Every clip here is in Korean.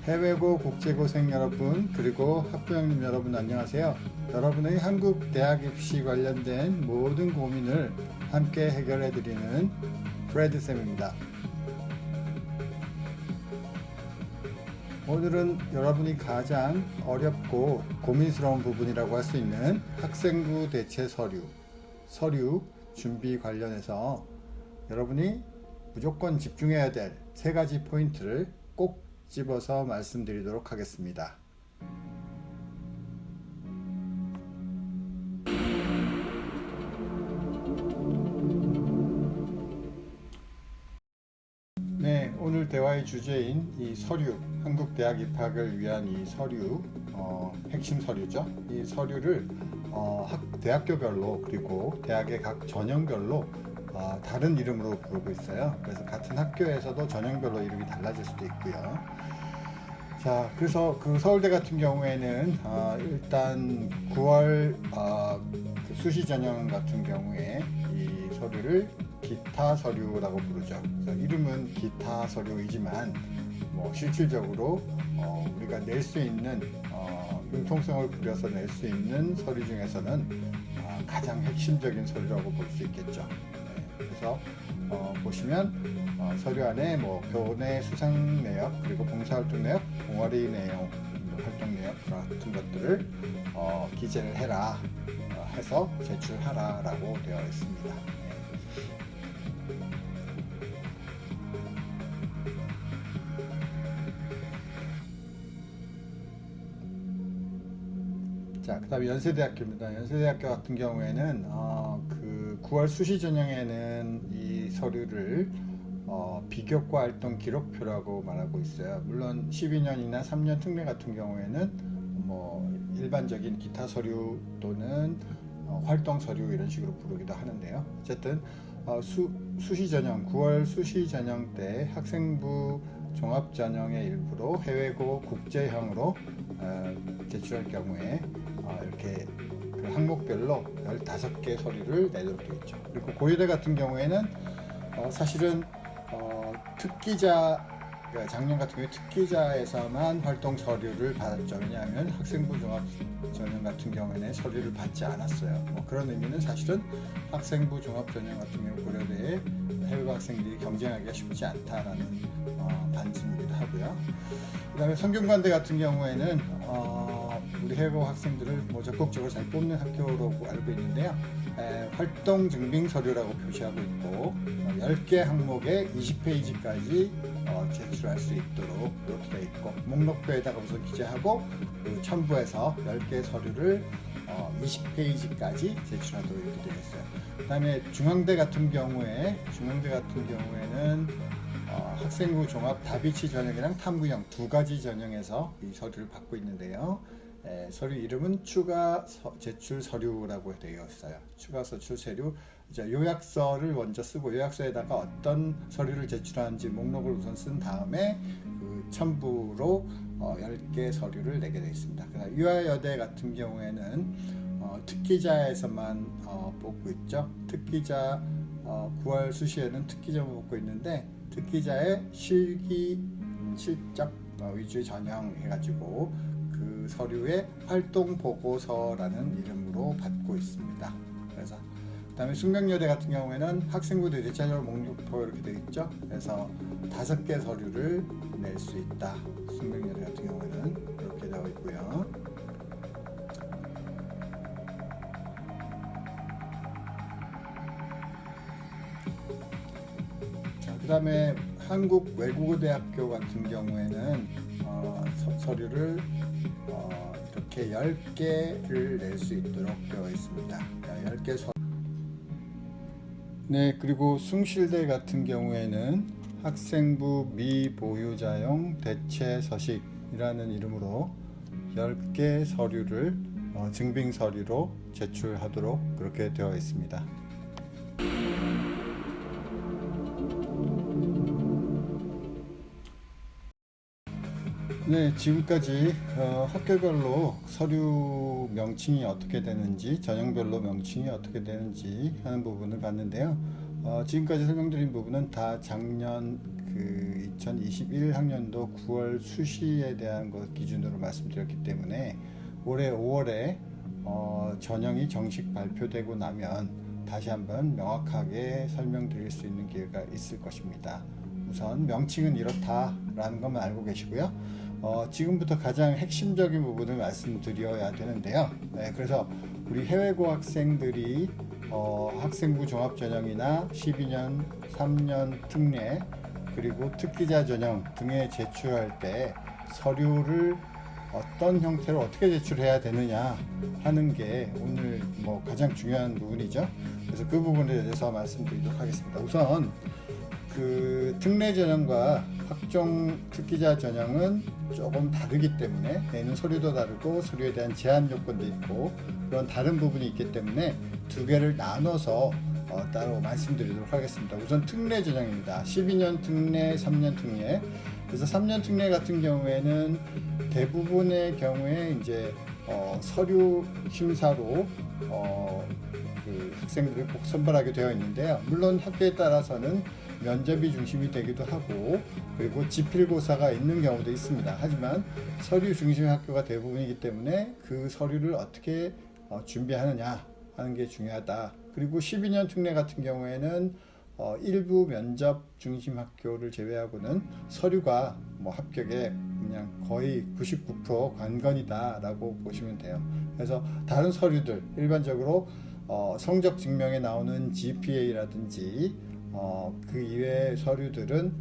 해외고 국제고생 여러분, 그리고 학부형님 여러분 안녕하세요. 여러분의 한국 대학 입시 관련된 모든 고민을 함께 해결해 드리는 프레드 쌤입니다. 오늘은 여러분이 가장 어렵고 고민스러운 부분이라고 할 수 있는 학생부 대체 서류 준비 관련해서 여러분이 무조건 집중해야 될 세 가지 포인트를 꼭 집어서 말씀드리도록 하겠습니다. 네, 오늘 대화의 주제인 이 서류, 한국 대학 입학을 위한 이 서류, 핵심 서류죠. 이 서류를 대학교별로 그리고 대학의 각 전형별로 다른 이름으로 부르고 있어요. 그래서 같은 학교에서도 전형별로 이름이 달라질 수도 있고요. 자, 그래서 그 서울대 같은 경우에는 일단 9월 그 수시 전형 같은 경우에 이 서류를 기타 서류라고 부르죠. 그래서 이름은 기타 서류이지만 실질적으로 우리가 낼 수 있는 융통성을 부려서 낼 수 있는 서류 중에서는 가장 핵심적인 서류라고 볼 수 있겠죠. 네, 그래서 보시면 서류 안에 교내 수상 내역, 그리고 봉사활동 내역, 동아리 내용, 활동 내역 같은 것들을 기재를 해라 해서 제출하라 라고 되어 있습니다. 자, 그 다음에 연세대학교입니다. 연세대학교 같은 경우에는 그 9월 수시 전형에는 이 서류를 비교과 활동 기록표라고 말하고 있어요. 물론 12년이나 3년 특례 같은 경우에는 일반적인 기타 서류 또는 활동 서류 이런 식으로 부르기도 하는데요. 어쨌든 수시 전형, 9월 수시 전형 때 학생부 종합 전형의 일부로 해외고 국제형으로 제출할 경우에 이렇게 그 항목별로 15개 서류를 내도록 되어 있죠. 그리고 고려대 같은 경우에는 사실은 작년 같은 경우에 특기자에서만 활동 서류를 받았죠. 왜냐하면 학생부 종합 전형 같은 경우에는 서류를 받지 않았어요. 그런 의미는 사실은 학생부 종합 전형 같은 경우 고려대에 해외 학생들이 경쟁하기가 쉽지 않다라는 반증이기도 하고요. 그 다음에 성균관대 같은 경우에는 우리 해외 학생들을 적극적으로 잘 뽑는 학교로 알고 있는데요. 활동 증빙 서류라고 표시하고 있고 10개 항목에 20페이지까지 제출할 수 있도록 이렇게 되어 있고, 목록표에다가 우선 기재하고 그 첨부해서 10개 서류를 20페이지까지 제출하도록 이렇게 되어 있어요. 그 다음에 중앙대 같은 경우에는 학생부 종합 다비치 전형이랑 탐구형 두 가지 전형에서 이 서류를 받고 있는데요. 서류 이름은 추가 제출 서류라고 되어 있어요. 추가 제출 서류, 요약서를 먼저 쓰고 요약서에다가 어떤 서류를 제출하는지 목록을 우선 쓴 다음에 그 첨부로 10개 서류를 내게 되어 있습니다. 유아여대 같은 경우에는 특기자에서만 뽑고 있죠. 특기자 9월 수시에는 특기자만 뽑고 있는데, 특기자의 실적 위주의 전형 해가지고 그 서류의 활동 보고서라는 이름으로 받고 있습니다. 그래서 그다음에 숙명여대 같은 경우에는 학생부 대체자료 목록표 이렇게 되어 있죠. 그래서 5개 서류를 낼 수 있다. 숙명여대 같은 경우에는 이렇게 되어 있고요. 그 다음에 한국 외국어대학교 같은 경우에는 서류를 이렇게 10개를 낼 수 있도록 되어 있습니다. 10개 네, 그리고 숭실대 같은 경우에는 학생부 미보유자용 대체 서식이라는 이름으로 10개 서류를 증빙 서류로 제출하도록 그렇게 되어 있습니다. 네, 지금까지 학교별로 서류 명칭이 어떻게 되는지, 전형별로 명칭이 어떻게 되는지 하는 부분을 봤는데요. 지금까지 설명드린 부분은 다 작년 그 2021학년도 9월 수시에 대한 것 기준으로 말씀드렸기 때문에 올해 5월에 전형이 정식 발표되고 나면 다시 한번 명확하게 설명드릴 수 있는 기회가 있을 것입니다. 우선 명칭은 이렇다라는 것만 알고 계시고요. 지금부터 가장 핵심적인 부분을 말씀드려야 되는데요. 네, 그래서 우리 해외고 학생들이 학생부 종합전형이나 12년, 3년 특례 그리고 특기자 전형 등에 제출할 때 서류를 어떤 형태로 어떻게 제출해야 되느냐 하는 게 오늘 가장 중요한 부분이죠. 그래서 그 부분에 대해서 말씀드리도록 하겠습니다. 우선 그 특례 전형과 학종 특기자 전형은 조금 다르기 때문에 내는 서류도 다르고 서류에 대한 제한 요건도 있고 그런 다른 부분이 있기 때문에 두 개를 나눠서 따로 말씀드리도록 하겠습니다. 우선 특례 전형입니다. 12년 특례, 3년 특례. 그래서 3년 특례 같은 경우에는 대부분의 경우에 이제 서류 심사로 그 학생들을 선발하게 되어 있는데요. 물론 학교에 따라서는 면접이 중심이 되기도 하고 그리고 지필고사가 있는 경우도 있습니다. 하지만 서류 중심의 학교가 대부분이기 때문에 그 서류를 어떻게 준비하느냐 하는 게 중요하다. 그리고 12년 특례 같은 경우에는 일부 면접 중심 학교를 제외하고는 서류가 합격에 그냥 거의 99% 관건이다 라고 보시면 돼요. 그래서 다른 서류들 일반적으로 성적 증명에 나오는 GPA라든지 그 이외의 서류들은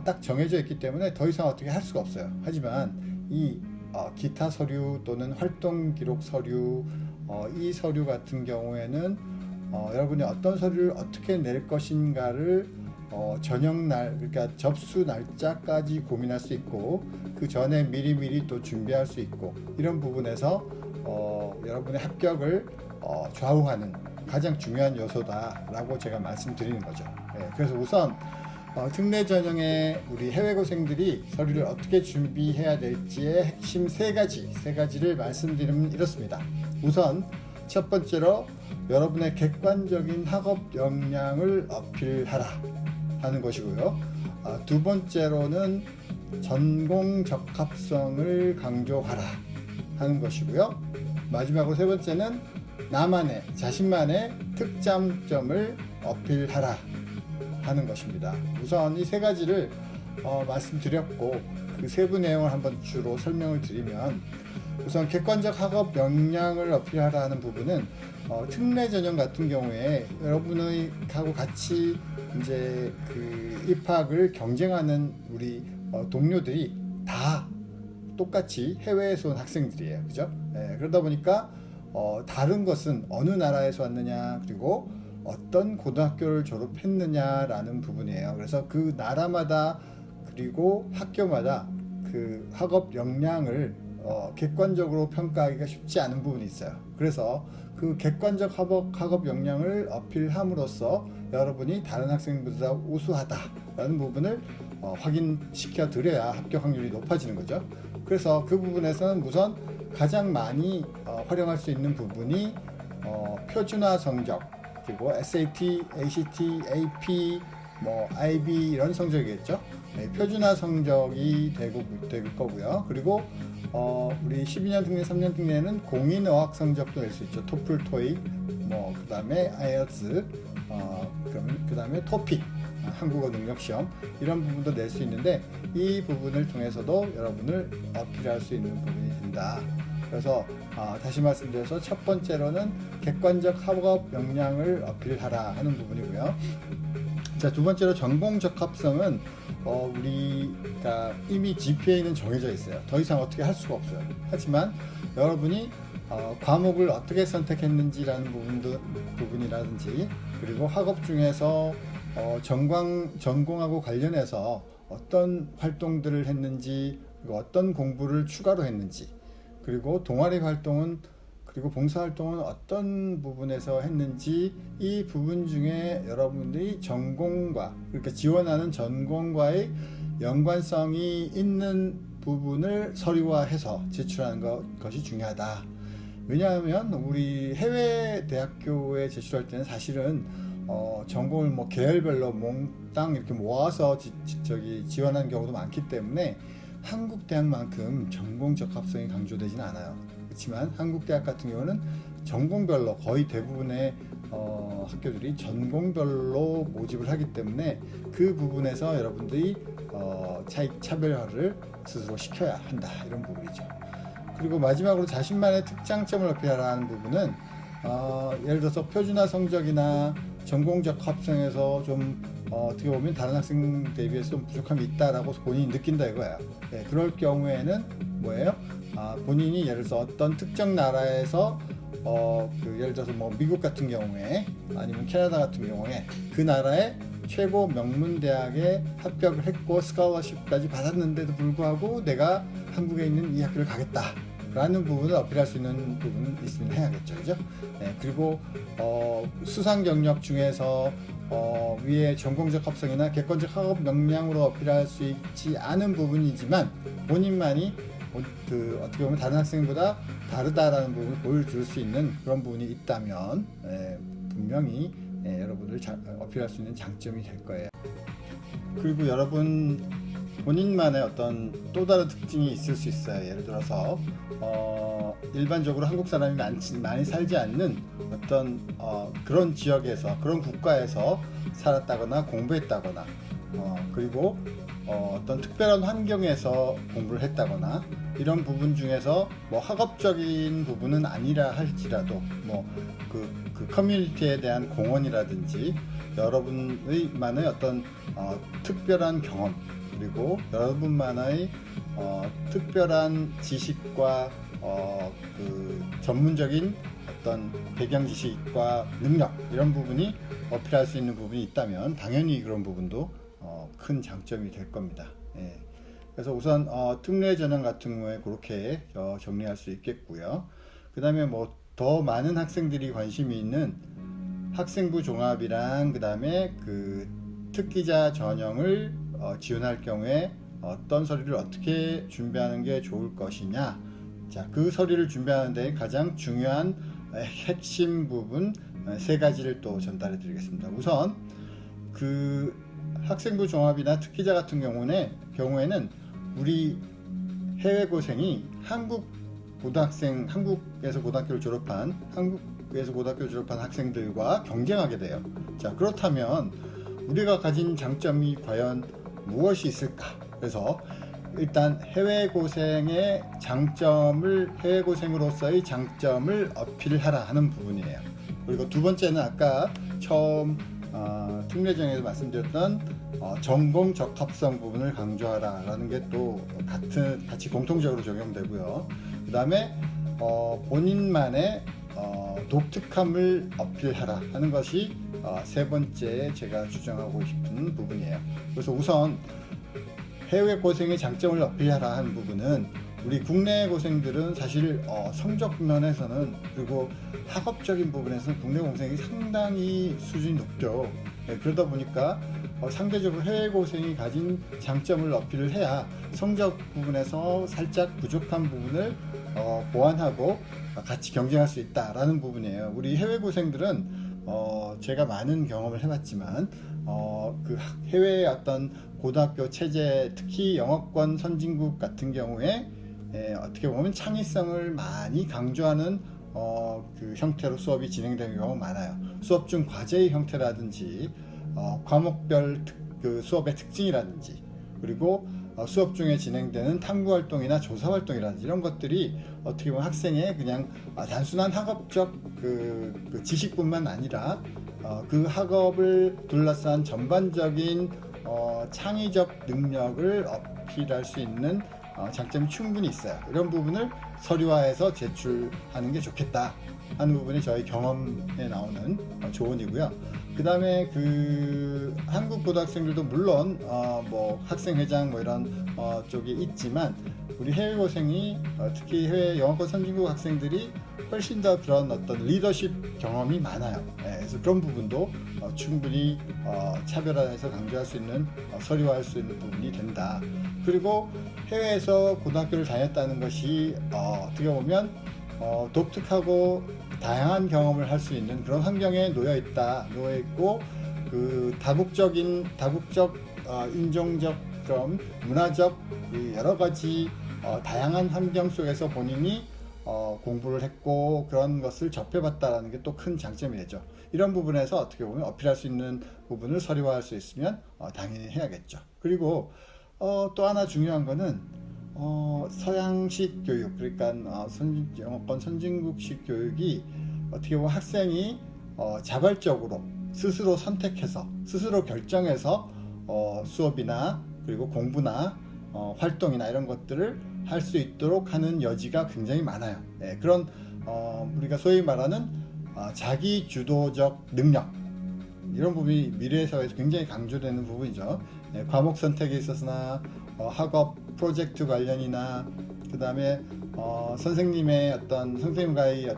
딱 정해져 있기 때문에 더 이상 어떻게 할 수가 없어요. 하지만 이 기타 서류 또는 활동 기록 서류 이 서류 같은 경우에는 여러분이 어떤 서류를 어떻게 낼 것인가를 전형날 그러니까 접수 날짜까지 고민할 수 있고 그 전에 미리미리 또 준비할 수 있고 이런 부분에서 여러분의 합격을 좌우하는 가장 중요한 요소다라고 제가 말씀드리는 거죠. 네, 그래서 우선 특례 전형에 우리 해외고생들이 서류를 어떻게 준비해야 될지의 핵심 세 가지를 말씀드리면 이렇습니다. 우선 첫 번째로 여러분의 객관적인 학업 역량을 어필하라 하는 것이고요. 두 번째로는 전공 적합성을 강조하라 하는 것이고요. 마지막으로 세 번째는 자신만의 특장점을 어필하라 하는 것입니다. 우선 이 세 가지를 말씀드렸고 그 세부 내용을 한번 주로 설명을 드리면 우선 객관적 학업 역량을 어필하라 하는 부분은 특례 전형 같은 경우에 여러분의 하고 같이 이제 그 입학을 경쟁하는 우리 동료들이 다 똑같이 해외에서 온 학생들이에요. 그죠? 네, 그러다 보니까 다른 것은 어느 나라에서 왔느냐 그리고 어떤 고등학교를 졸업했느냐라는 부분이에요. 그래서 그 나라마다 그리고 학교마다 그 학업 역량을 객관적으로 평가하기가 쉽지 않은 부분이 있어요. 그래서 그 객관적 학업 역량을 어필함으로써 여러분이 다른 학생보다 우수하다라는 부분을 확인시켜 드려야 합격 확률이 높아지는 거죠. 그래서 그 부분에서는 우선 가장 많이 활용할 수 있는 부분이 표준화 성적 그리고 SAT, ACT, AP, IB 이런 성적이겠죠. 네, 표준화 성적이 될 거고요. 그리고 우리 12년 특례, 3년 특례는 공인 어학 성적도 낼 수 있죠. 토플, 토익, 그 다음에 IELTS, 그 다음에 토픽, 한국어 능력 시험 이런 부분도 낼 수 있는데 이 부분을 통해서도 여러분을 어필할 수 있는 부분이 된다. 그래서 다시 말씀드려서 첫 번째로는 객관적 학업 역량을 어필하라 하는 부분이고요. 자, 두 번째로 전공 적합성은 우리가 이미 GPA는 정해져 있어요. 더 이상 어떻게 할 수가 없어요. 하지만 여러분이 과목을 어떻게 선택했는지라는 부분이라든지 그리고 학업 중에서 전공하고 관련해서 어떤 활동들을 했는지 그리고 어떤 공부를 추가로 했는지 그리고 동아리 활동은 그리고 봉사활동은 어떤 부분에서 했는지 이 부분 중에 여러분들이 전공과 그러니까 지원하는 전공과의 연관성이 있는 부분을 서류화해서 제출하는 것이 중요하다. 왜냐하면 우리 해외 대학교에 제출할 때는 사실은 전공을 뭐 계열별로 몽땅 이렇게 모아서 지원하는 경우도 많기 때문에 한국 대학만큼 전공 적합성이 강조되지는 않아요. 그렇지만 한국 대학 같은 경우는 전공별로 거의 대부분의 학교들이 전공별로 모집을 하기 때문에 그 부분에서 여러분들이 차별화를 스스로 시켜야 한다, 이런 부분이죠. 그리고 마지막으로 자신만의 특장점을 어필하라는 부분은 예를 들어서 표준화 성적이나 전공적 합성에서 좀 어떻게 보면 다른 학생 대비해서 좀 부족함이 있다라고 본인이 느낀다 이거예요. 네, 그럴 경우에는 뭐예요? 본인이 예를 들어서 어떤 특정 나라에서 예를 들어서 뭐 미국 같은 경우에 아니면 캐나다 같은 경우에 그 나라의 최고 명문 대학에 합격을 했고 스칼러십까지 받았는데도 불구하고 내가 한국에 있는 이 학교를 가겠다 라는 부분을 어필할 수 있는 부분은 있으면 해야겠죠, 그죠? 네, 그리고 수상 경력 중에서 위에 전공적 합성이나 객관적 학업 역량으로 어필할 수 있지 않은 부분이지만 본인만이 어떻게 보면 다른 학생보다 다르다라는 부분을 보여줄 수 있는 그런 부분이 있다면 분명히 여러분들 어필할 수 있는 장점이 될 거예요. 그리고 여러분 본인만의 어떤 또 다른 특징이 있을 수 있어요. 예를 들어서 일반적으로 한국 사람이 많이 살지 않는 어떤 그런 지역에서, 그런 국가에서 살았다거나 공부했다거나 그리고 어떤 특별한 환경에서 공부를 했다거나 이런 부분 중에서 뭐 학업적인 부분은 아니라 할지라도 뭐 그 커뮤니티에 대한 공헌이라든지 여러분의만의 어떤 특별한 경험, 그리고 여러분만의 특별한 지식과 그 전문적인 어떤 배경 지식과 능력, 이런 부분이 어필할 수 있는 부분이 있다면 당연히 그런 부분도 큰 장점이 될 겁니다. 예. 그래서 우선 특례 전형 같은 경우에 그렇게 정리할 수 있겠고요. 그 다음에 뭐 더 많은 학생들이 관심이 있는 학생부 종합이랑 그 다음에 그 특기자 전형을 지원할 경우에 어떤 서류를 어떻게 준비하는 게 좋을 것이냐. 자, 그 서류를 준비하는데 가장 중요한 핵심 부분 세 가지를 또 전달해 드리겠습니다. 우선 그 학생부 종합이나 특기자 같은 경우에는 우리 해외고생이 한국에서 고등학교를 졸업한 학생들과 경쟁하게 돼요. 자, 그렇다면 우리가 가진 장점이 과연 무엇이 있을까? 그래서 일단 해외고생으로서의 장점을 어필하라 하는 부분이에요. 그리고 두 번째는 아까 처음 특례정에서 말씀드렸던 전공 적합성 부분을 강조하라 라는 게 또 같이 공통적으로 적용되고요. 그 다음에 본인만의 독특함을 어필하라 하는 것이 세 번째 제가 주장하고 싶은 부분이에요. 그래서 우선 해외 고생의 장점을 어필하라 하는 부분은 우리 국내 고생들은 사실 성적 면에서는 그리고 학업적인 부분에서는 국내 고생이 상당히 수준이 높죠. 네, 그러다 보니까 상대적으로 해외 고생이 가진 장점을 어필을 해야 성적 부분에서 살짝 부족한 부분을 보완하고 같이 경쟁할 수 있다라는 부분이에요. 우리 해외 고생들은 제가 많은 경험을 해봤지만 그 해외의 어떤 고등학교 체제, 특히 영어권 선진국 같은 경우에 어떻게 보면 창의성을 많이 강조하는 그 형태로 수업이 진행되는 경우가 많아요. 수업 중 과제의 형태라든지 과목별 그 수업의 특징이라든지 그리고 수업 중에 진행되는 탐구활동이나 조사활동이라든지 이런 것들이 어떻게 보면 학생의 그냥 단순한 학업적 그 지식뿐만 아니라 그 학업을 둘러싼 전반적인 창의적 능력을 어필할 수 있는 장점이 충분히 있어요. 이런 부분을 서류화해서 제출하는 게 좋겠다 하는 부분이 저희 경험에 나오는 조언이고요. 그 다음에 그 한국 고등학생들도 물론 뭐 학생회장 뭐 이런 쪽이 있지만 우리 해외고생이 특히 해외 영어권 선진국 학생들이 훨씬 더 그런 어떤 리더십 경험이 많아요. 그래서 그런 부분도 충분히 차별화해서 강조할 수 있는 서류화할 수 있는 부분이 된다. 그리고 해외에서 고등학교를 다녔다는 것이 어떻게 보면 독특하고 다양한 경험을 할 수 있는 그런 환경에 놓여 있고 그 다국적 인종적 그런 문화적 여러 가지 다양한 환경 속에서 본인이 공부를 했고 그런 것을 접해봤다라는 게 또 큰 장점이 되죠. 이런 부분에서 어떻게 보면 어필할 수 있는 부분을 서류화할 수 있으면 당연히 해야겠죠. 그리고 또 하나 중요한 거는 서양식 교육, 그러니까 영어권 선진국식 교육이 어떻게 보면 학생이 자발적으로 스스로 선택해서 스스로 결정해서 수업이나 그리고 공부나 활동이나 이런 것들을 할 수 있도록 하는 여지가 굉장히 많아요. 그런 우리가 소위 말하는 자기 주도적 능력, 이런 부분이 미래 사회에서 굉장히 강조되는 부분이죠. 과목 선택에 있어서나 학업 프로젝트 관련이나 그 다음에 선생님의 선생님과의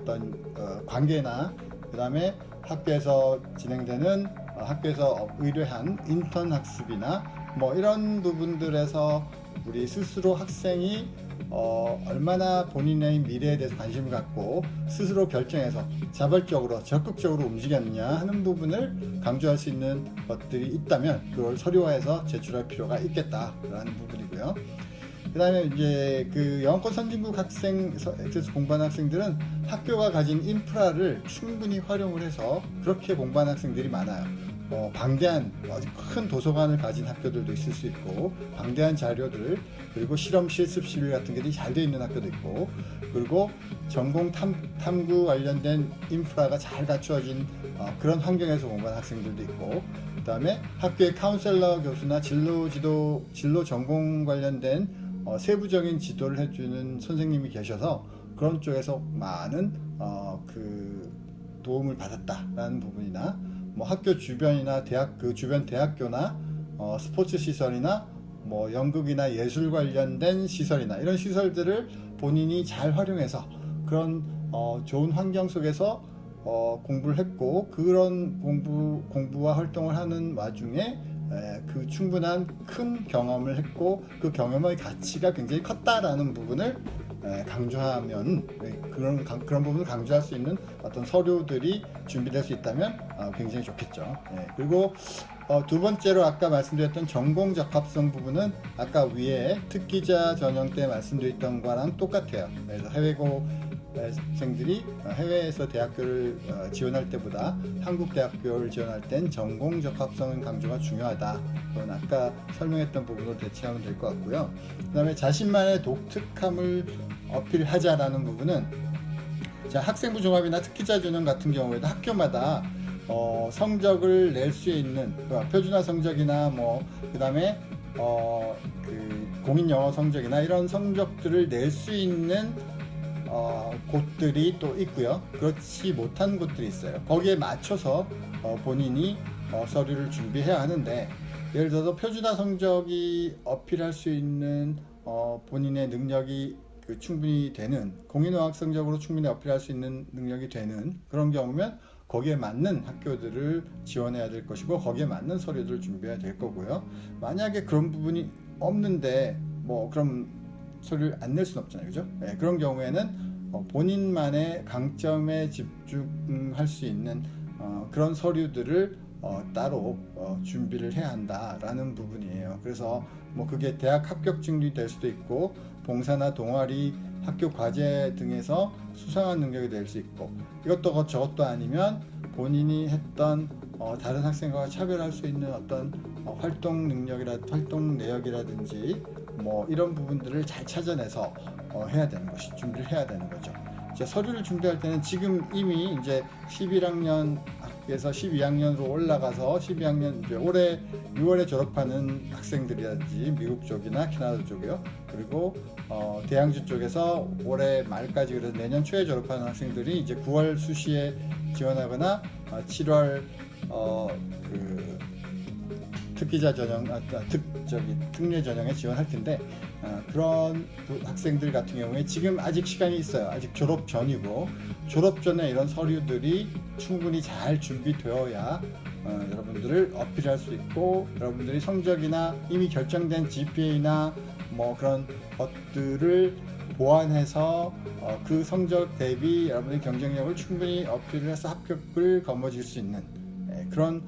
관계나 그 다음에 학교에서 진행되는 학교에서 의뢰한 인턴 학습이나 뭐 이런 부분들에서 우리 스스로 학생이 얼마나 본인의 미래에 대해서 관심을 갖고 스스로 결정해서 자발적으로 적극적으로 움직였느냐 하는 부분을 강조할 수 있는 것들이 있다면 그걸 서류화해서 제출할 필요가 있겠다라는 부분이고요. 그 다음에 이제 그 영어권 선진국 학생에서 공부하는 학생들은 학교가 가진 인프라를 충분히 활용을 해서 그렇게 공부하는 학생들이 많아요. 방대한 아주 큰 도서관을 가진 학교들도 있을 수 있고, 방대한 자료들, 그리고 실험 실습실 같은 게 잘 되어 있는 학교도 있고, 그리고 전공 탐구 관련된 인프라가 잘 갖추어진 그런 환경에서 공부하는 학생들도 있고, 그 다음에 학교의 카운셀러 교수나 진로 전공 관련된 세부적인 지도를 해주는 선생님이 계셔서 그런 쪽에서 많은 그 도움을 받았다라는 부분이나, 뭐 학교 주변이나 그 주변 대학교나 스포츠 시설이나 뭐 연극이나 예술 관련된 시설이나 이런 시설들을 본인이 잘 활용해서 그런 좋은 환경 속에서 공부를 했고, 그런 공부와 활동을 하는 와중에 그 충분한 큰 경험을 했고 그 경험의 가치가 굉장히 컸다라는 부분을 강조하면, 그런 부분을 강조할 수 있는 어떤 서류들이 준비될 수 있다면 굉장히 좋겠죠. 그리고 두 번째로 아까 말씀드렸던 전공 적합성 부분은 아까 위에 특기자 전형 때 말씀드렸던 거랑 똑같아요. 그래서 해외고생들이 해외에서 대학교를 지원할 때보다 한국 대학교를 지원할 땐 전공 적합성 강조가 중요하다. 그건 아까 설명했던 부분으로 대체하면 될 것 같고요. 그 다음에 자신만의 독특함을 어필하자라는 부분은, 자, 학생부 종합이나 특기자 전형 같은 경우에도 학교마다 성적을 낼 수 있는 표준화 성적이나 그 다음에 그 공인 영어 성적이나 이런 성적들을 낼 수 있는 곳들이 또 있고요. 그렇지 못한 곳들이 있어요. 거기에 맞춰서 본인이 서류를 준비해야 하는데, 예를 들어서 표준화 성적이 어필할 수 있는 본인의 능력이 충분히 되는, 공인어학 성적으로 충분히 어필할 수 있는 능력이 되는 그런 경우면 거기에 맞는 학교들을 지원해야 될 것이고 거기에 맞는 서류들을 준비해야 될 거고요. 만약에 그런 부분이 없는데 그럼 서류를 안 낼 수는 없잖아요, 그죠? 그런 경우에는 본인만의 강점에 집중할 수 있는 그런 서류들을 따로 준비를 해야 한다라는 부분이에요. 그래서 그게 대학 합격증이 될 수도 있고, 봉사나 동아리, 학교 과제 등에서 수상한 능력이 될 수 있고, 이것도 저것도 아니면 본인이 했던 다른 학생과 차별할 수 있는 어떤 활동 내역이라든지 이런 부분들을 잘 찾아내서 해야 되는 것이, 준비를 해야 되는 거죠. 서류를 준비할 때는 지금 이미 이제 11학년에서 12학년으로 올라가서 12학년 이제 올해 6월에 졸업하는 학생들이라든지 미국 쪽이나 캐나다 쪽이요. 그리고 대양주 쪽에서 올해 말까지, 그래서 내년 초에 졸업하는 학생들이 이제 9월 수시에 지원하거나 7월 그 특기자 전형, 특례 전형에 지원할 텐데, 그런 학생들 같은 경우에 지금 아직 시간이 있어요. 아직 졸업 전이고, 졸업 전에 이런 서류들이 충분히 잘 준비되어야 여러분들을 어필할 수 있고, 여러분들이 성적이나 이미 결정된 GPA나 그런 것들을 보완해서 그 성적 대비 여러분의 경쟁력을 충분히 어필을 해서 합격을 거머쥘 수 있는 그런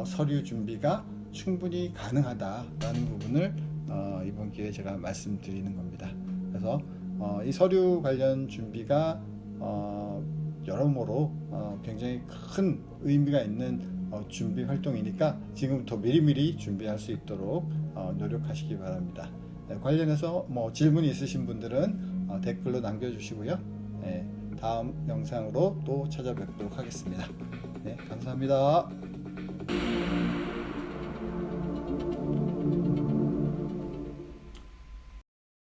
서류 준비가 충분히 가능하다라는 부분을 이번 기회에 제가 말씀드리는 겁니다. 그래서 이 서류 관련 준비가 여러모로 굉장히 큰 의미가 있는 준비 활동이니까 지금부터 미리미리 준비할 수 있도록 노력하시기 바랍니다. 관련해서 질문이 있으신 분들은 댓글로 남겨주시고요. 다음 영상으로 또 찾아뵙도록 하겠습니다. 네, 감사합니다.